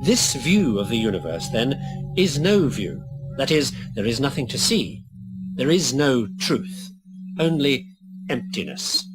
This view of the universe, then, is no view. That is, there is nothing to see. There is no truth, only emptiness.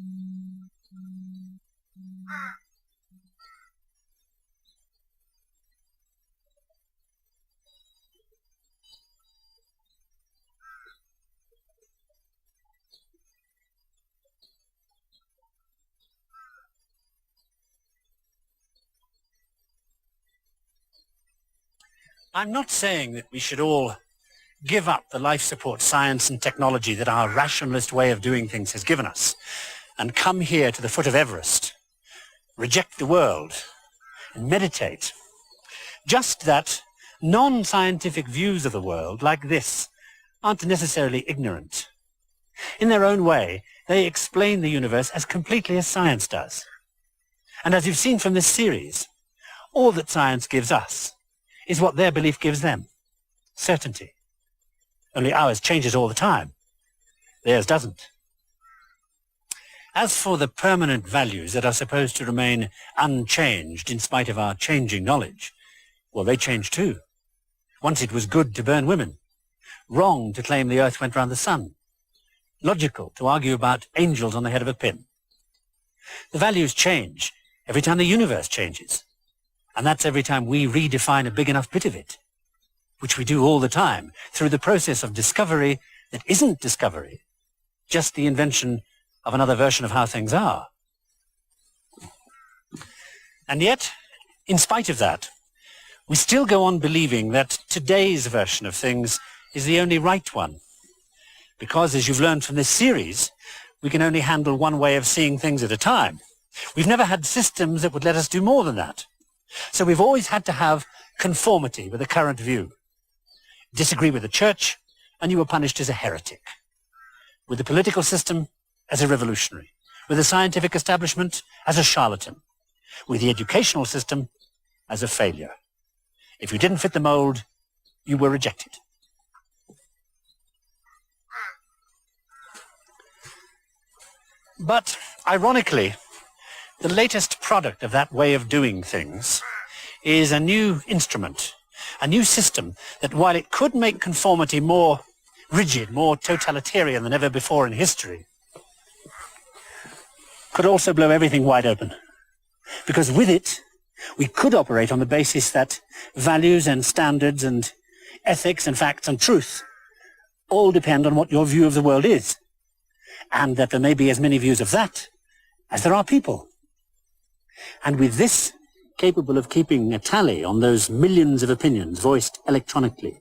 I'm not saying that we should all give up the life support science and technology that our rationalist way of doing things has given us and come here to the foot of Everest, reject the world and meditate. Just that non-scientific views of the world like this aren't necessarily ignorant. In their own way, they explain the universe as completely as science does. And as you've seen from this series, all that science gives us is what their belief gives them, certainty. Only ours changes all the time. Theirs doesn't. As for the permanent values that are supposed to remain unchanged in spite of our changing knowledge, well, they change too. Once it was good to burn women, wrong to claim the earth went round the sun, logical to argue about angels on the head of a pin. The values change every time the universe changes. And that's every time we redefine a big enough bit of it, which we do all the time through the process of discovery that isn't discovery, just the invention of another version of how things are. And yet, in spite of that, we still go on believing that today's version of things is the only right one. Because, as you've learned from this series, we can only handle one way of seeing things at a time. We've never had systems that would let us do more than that. So we've always had to have conformity with the current view. Disagree with the church, and you were punished as a heretic. With the political system, as a revolutionary. With the scientific establishment, as a charlatan. With the educational system, as a failure. If you didn't fit the mold, you were rejected. But, ironically, the latest product of that way of doing things is a new instrument, a new system that, while it could make conformity more rigid, more totalitarian than ever before in history, could also blow everything wide open. Because with it, we could operate on the basis that values and standards and ethics and facts and truth all depend on what your view of the world is, and that there may be as many views of that as there are people. And with this capable of keeping a tally on those millions of opinions voiced electronically,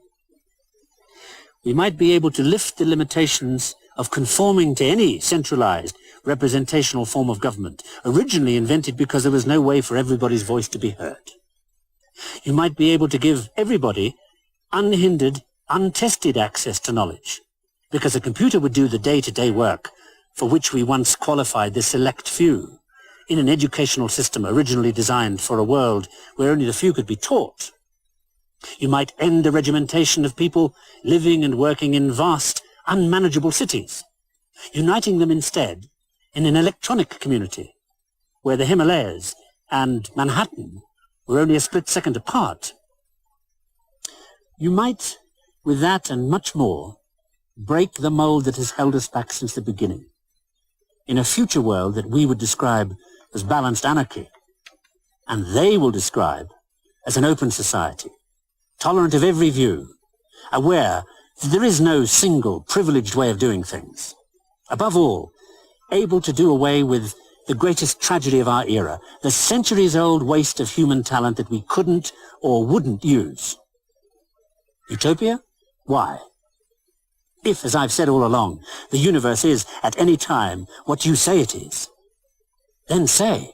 we might be able to lift the limitations of conforming to any centralized representational form of government, originally invented because there was no way for everybody's voice to be heard. You might be able to give everybody unhindered, untested access to knowledge, because a computer would do the day-to-day work for which we once qualified the select few, in an educational system originally designed for a world where only the few could be taught. You might end the regimentation of people living and working in vast, unmanageable cities, uniting them instead in an electronic community, where the Himalayas and Manhattan were only a split second apart. You might, with that and much more, break the mold that has held us back since the beginning, in a future world that we would describe as balanced anarchy, and they will describe as an open society, tolerant of every view, aware that there is no single privileged way of doing things. Above all, able to do away with the greatest tragedy of our era, the centuries-old waste of human talent that we couldn't or wouldn't use. Utopia? Why? If, as I've said all along, the universe is at any time what you say it is, then say,